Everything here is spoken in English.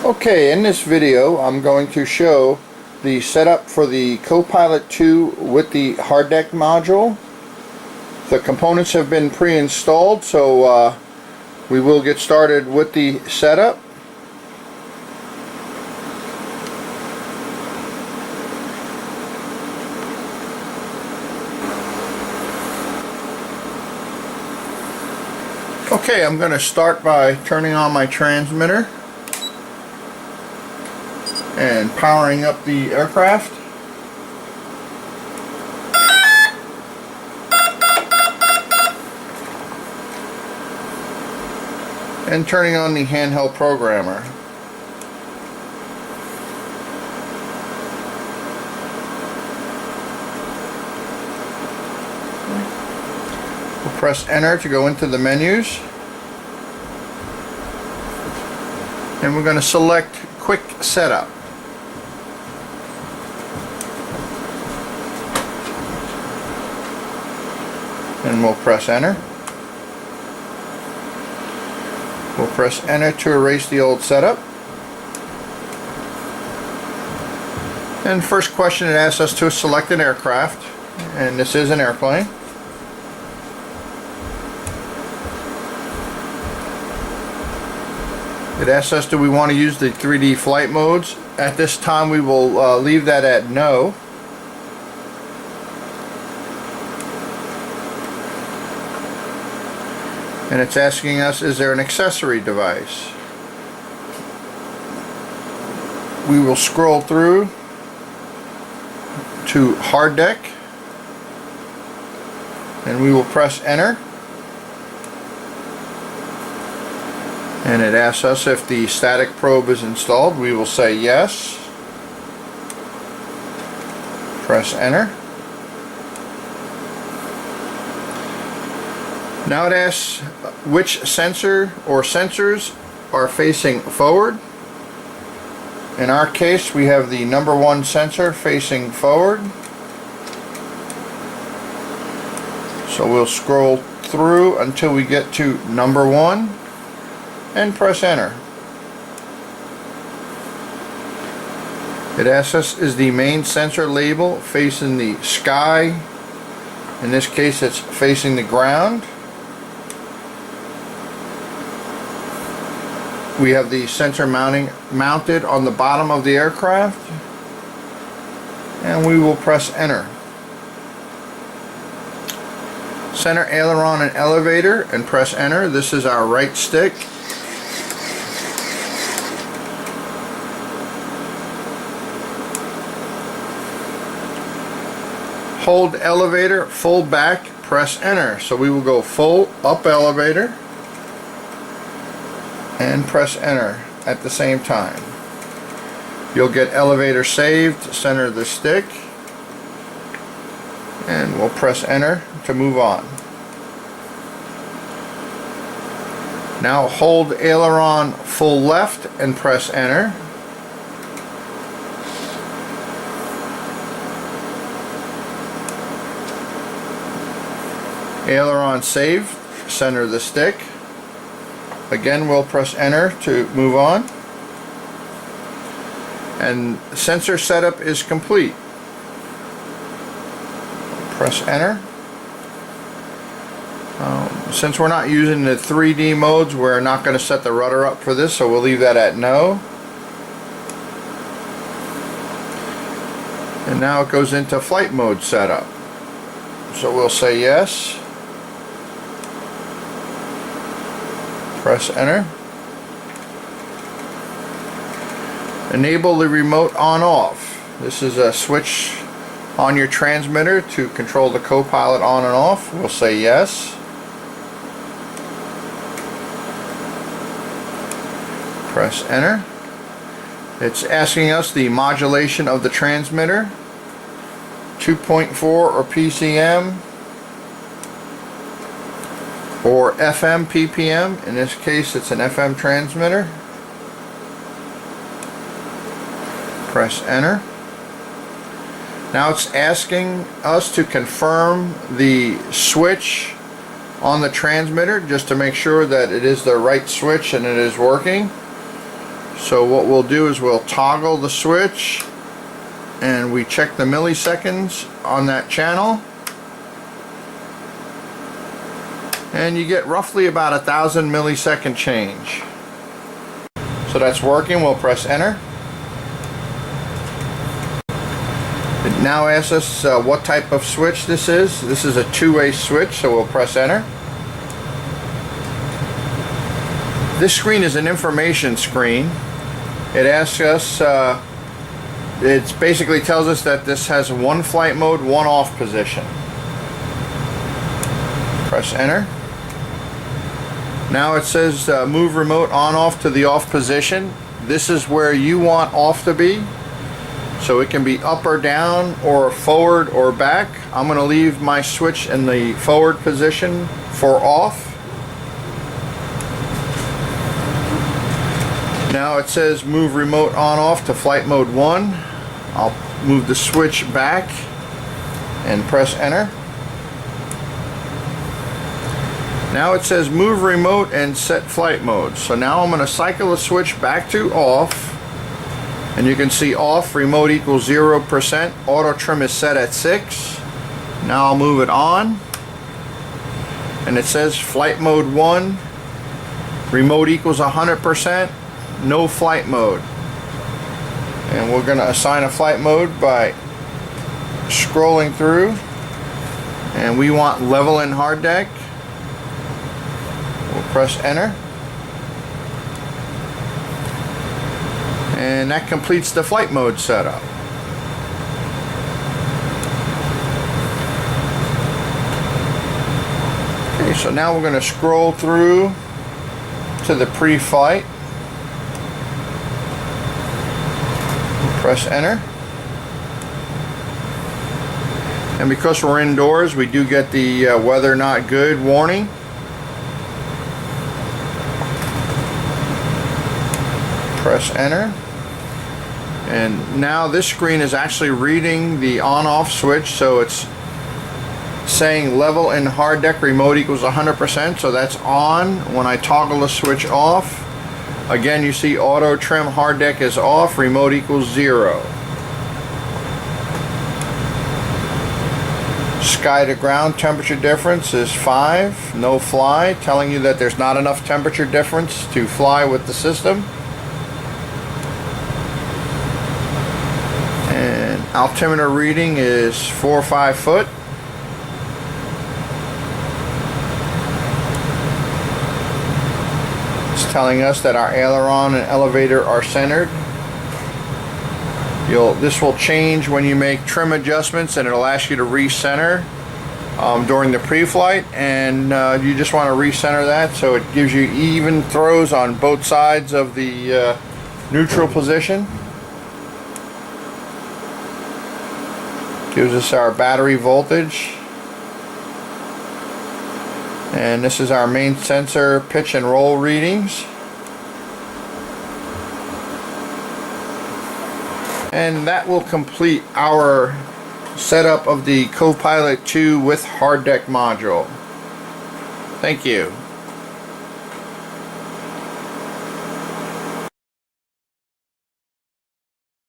Okay, in this video I'm going to show the setup for the Copilot 2 with the hard deck module. The components have been pre-installed, so we will get started with the setup. Okay, I'm going to start by turning on my transmitter and powering up the aircraft. And turning on the handheld programmer. We'll press enter to go into the menus. And we're going to select quick setup. And we'll press enter. We'll press enter to erase the old setup. And first question, it asks us to select an aircraft, and this is an airplane. It asks us, do we want to use the 3D flight modes? At this time we will leave that at no. And it's asking us, is there an accessory device? We will scroll through to hard deck and we will press enter, and it asks us if the static probe is installed. We will say yes, press enter. Now it asks which sensor or sensors are facing forward. In our case, we have the number 1 sensor facing forward. So we'll scroll through until we get to number 1 and press enter. It asks us, is the main sensor label facing the sky? In this case, it's facing the ground. We have the sensor mounted on the bottom of the aircraft, and we will press enter. Center aileron and elevator, and press enter. This is our right stick. Hold elevator, full back, press enter. So we will go full up elevator and press enter at the same time. You'll get elevator saved, center the stick, and we'll press enter to move on. Now hold aileron full left and press enter. Aileron saved, center the stick. Again, we'll press enter to move on. And sensor setup is complete. Press enter. Since we're not using the 3D modes, we're not going to set the rudder up for this, so we'll leave that at no. And now it goes into flight mode setup. So we'll say yes. Press enter. Enable the remote on off. This is a switch on your transmitter to control the Copilot on and off. We'll say yes. Press enter. It's asking us the modulation of the transmitter, 2.4 or PCM, or FM PPM. In this case, it's an FM transmitter. Press enter. Now it's asking us to confirm the switch on the transmitter just to make sure that it is the right switch and it is working. So what we'll do is we'll toggle the switch and we check the milliseconds on that channel, and you get roughly about 1,000 millisecond change. So that's working. We'll press enter. It now asks us what type of switch this is. This is a two-way switch, so we'll press enter. This screen is an information screen. It asks us, it basically tells us that this has one flight mode, one off position. Press enter. Now it says move remote on off to the off position. This is where you want off to be. So it can be up or down or forward or back. I'm going to leave my switch in the forward position for off. Now it says move remote on off to flight mode 1. I'll move the switch back and press enter. Now it says move remote and set flight mode. So now I'm going to cycle the switch back to off. And you can see off, remote equals 0%. Auto trim is set at 6. Now I'll move it on. And it says flight mode 1. Remote equals 100%. No flight mode. And we're going to assign a flight mode by scrolling through. And we want level in hard deck. We'll press enter. And that completes the flight mode setup. Okay, so now we're going to scroll through to the pre-flight. Press enter. And because we're indoors, we do get the weather not good warning. Press enter. And now this screen is actually reading the on-off switch, so it's saying level in hard deck remote equals 100%, so that's on. When I toggle the switch off, again you see auto trim hard deck is off, remote equals 0. Sky to ground temperature difference is 5, no fly, telling you that there's not enough temperature difference to fly with the system. And altimeter reading is 4 or 5 foot. It's telling us that our aileron and elevator are centered. This will change when you make trim adjustments, and it'll ask you to recenter during the pre-flight, and you just want to recenter that so it gives you even throws on both sides of the neutral position. Gives us our battery voltage, and this is our main sensor pitch and roll readings. And that will complete our setup of the CPII 2 with hard deck module. Thank you.